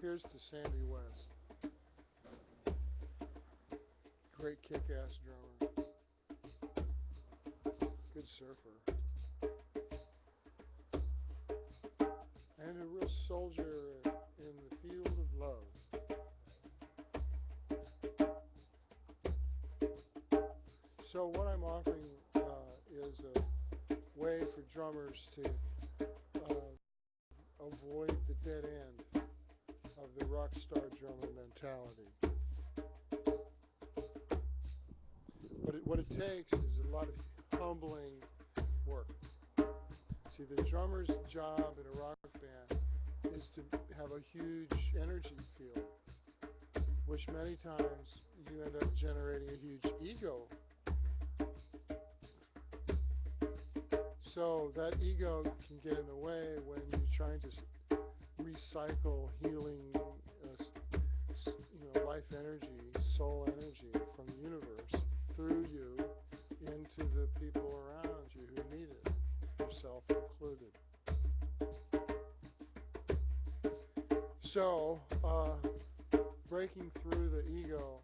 Here's to Sandy West, great kick-ass drummer, good surfer, and a real soldier in the field of love. So what I'm offering is a way for drummers to avoid the dead end of the rock star drummer mentality. But what it takes is a lot of humbling work. See, the drummer's job in a rock band is to have a huge energy field, which many times you end up generating a huge ego. So that ego can get in the way when you're trying to recycle healing, life energy, soul energy from the universe through you into the people around you who need it, yourself included. So, breaking through the ego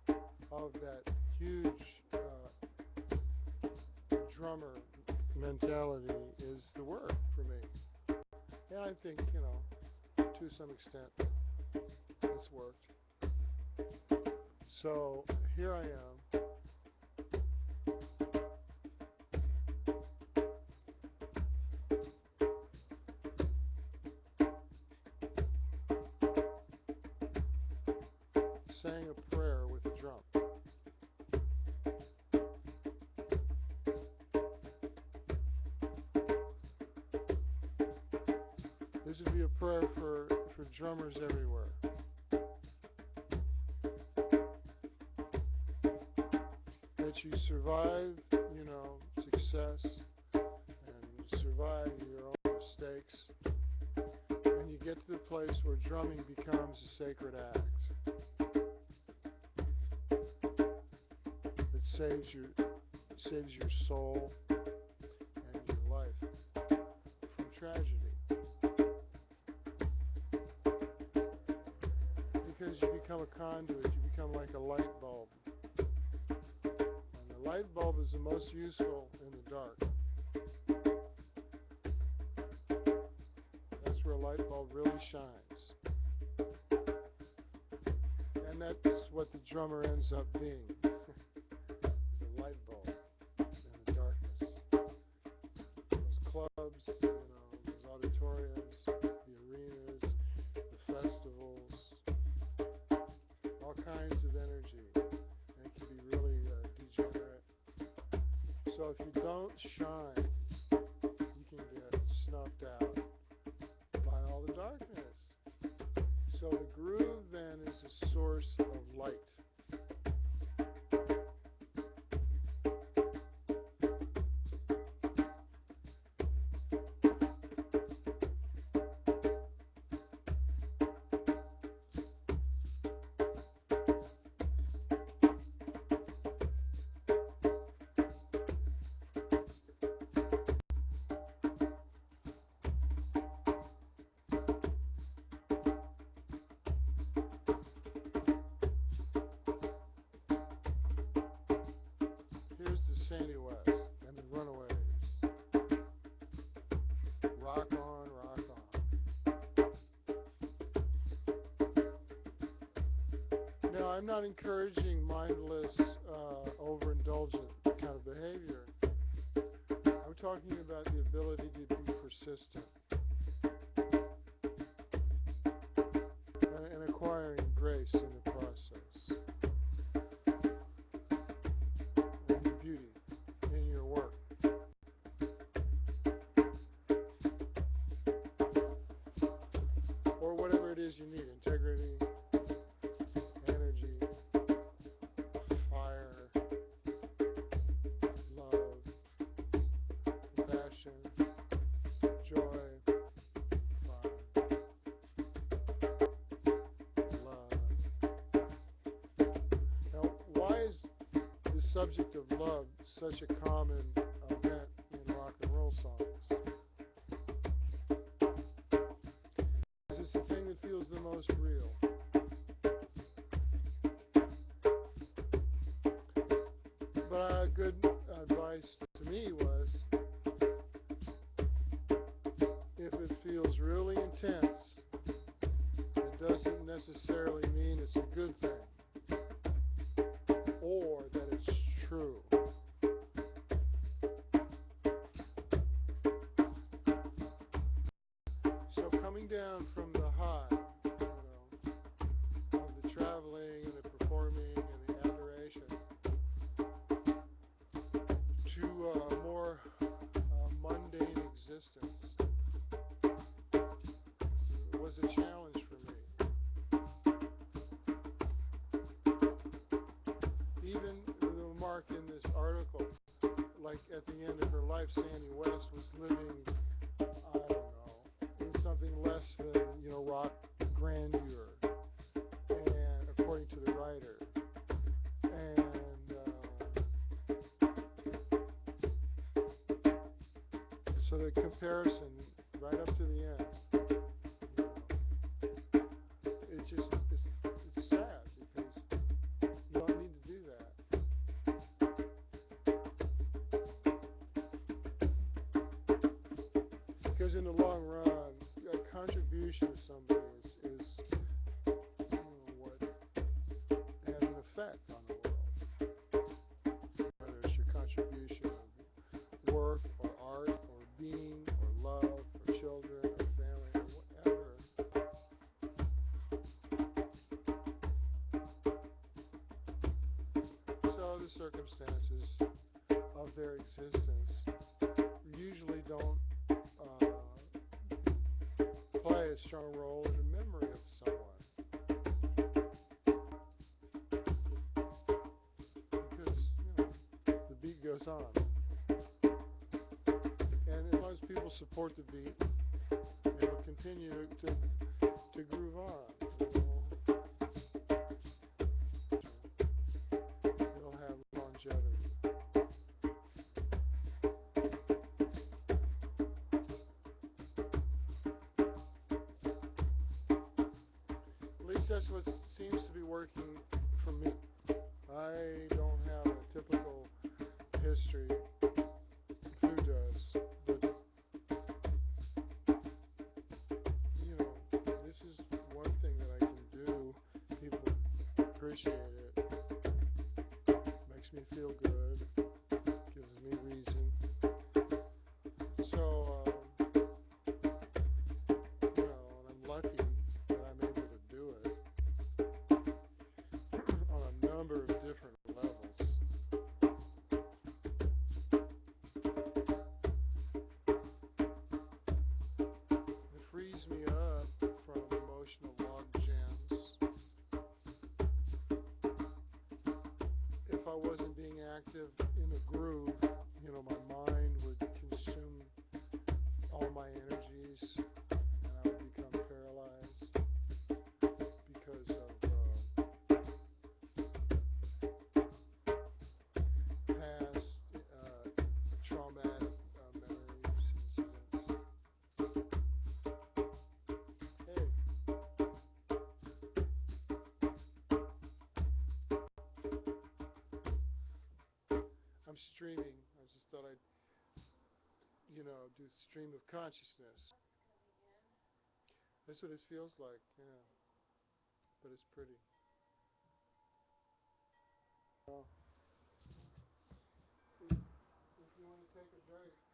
of that huge drummer mentality is the work for me. And I think, to some extent, it's worked. So here I am. Saying a prayer with a drum. This would be a prayer for drummers everywhere. That you survive, success, and survive your own mistakes, and you get to the place where drumming becomes a sacred act. It saves your soul and your life from tragedy. Because you become a conduit, you become like a light bulb. And the light bulb is the most useful in the dark. That's where a light bulb really shines. And that's what the drummer ends up being. The light bulb in the darkness. Those clubs, those auditoriums, the arenas, the festivals, all kinds of energy, and it can be really degenerate. So if you don't shine, you can get snuffed out by all the darkness. So the groove then is a source of light. Here's the Sandy West and the Runaways. Rock on, rock on. Now, I'm not encouraging mindless, overindulgent kind of behavior. I'm talking about the ability to be persistent and acquiring grace in the process. And beauty in your work. Or whatever it is you need. Integrity, energy, fire, love, compassion, joy, fun, love. Now, why is the subject of love such a common event in rock and roll songs? It's the thing that feels the most real. necessarily mean it's a good thing or that it's true. So coming down from the high, of the traveling and the performing and the adoration to a more mundane existence was a challenge for me. Even the remark in this article, like at the end of her life, Sandy West was living, I don't know, in something less than, rock grandeur, and according to the writer. And so the comparison right up to the end, it's sad because you don't need to do that. Because in the long run, a contribution to somebody is what has an effect on the world. Whether it's your contribution of work or art or being or love or children or family or whatever. So the circumstances of their existence usually don't play a strong role in the memory of someone. Because, the beat goes on. And as long as people support the beat, it will continue to groove on. It'll have longevity. At least that's what seems to be working for me. I don't have a typical history. Who does? But, this is one thing that I can do. People appreciate it. Makes me feel good. Gives me reason. So, and I'm lucky that I'm able to do it on a number of different levels. It frees me up from emotional log jams. If I wasn't being active in a groove, my mind would consume all my energies and I would become paralyzed because of past traumatic memories, incidents. Hey, I'm streaming. I just thought I'd, do stream of consciousness. That's what it feels like, yeah. But it's pretty. Well, if you want to take a break.